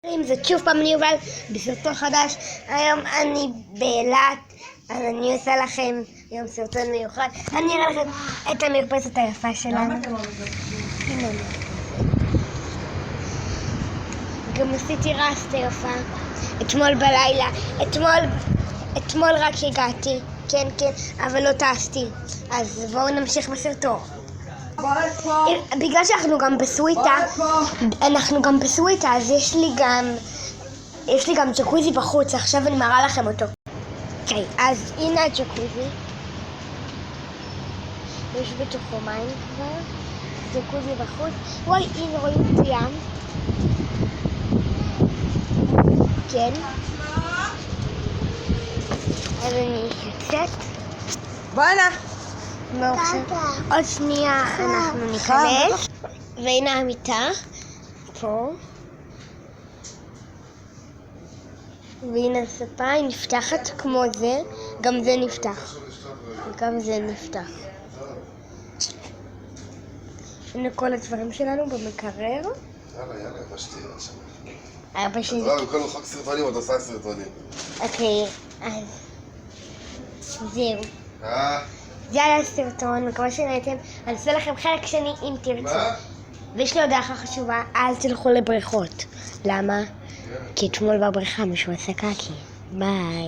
זאת שוב פעם אני יובל בסרטון חדש. היום אני באילת, אז אני עושה לכם היום סרטון מיוחד. אני אראה לכם את המרפסת היפה שלנו. הנה, גם עשיתי רסטה יפה אתמול בלילה. אתמול רק הגעתי, כן, אבל לא טסתי. אז בואו נמשיך בסרטון. בגלל שאנחנו גם בסוויטה, אז יש לי גם ג'קוזי בחוץ. עכשיו אני מראה לכם אותו. אוקיי, אז הנה הג'קוזי. יש בתוכו מים כבר. ג'קוזי בחוץ. וואי, הנה רואים את הים. כן. אז אני יוצאת. בואנה. עוד שנייה אנחנו ניכנס. והנה המיטה פה, והנה הספה, היא נפתחת כמו זה. גם זה נפתח וגם זה נפתח. הנה כל הדברים שלנו במקרר. יאללה, יבא שתהיה עכשיו. אבא שלי. בכל חוק סרטונים, עוד עושה סרטונים. אוקיי, אז זהו. זה היה הסרטון, מקווה שנהייתם. אני אעשה לכם חלק שני אם תרצו. ויש לי הודעה חשובה, אל תלכו לבריכות. למה? כי אתמול בבריכה מישהו עשה קקי. ביי.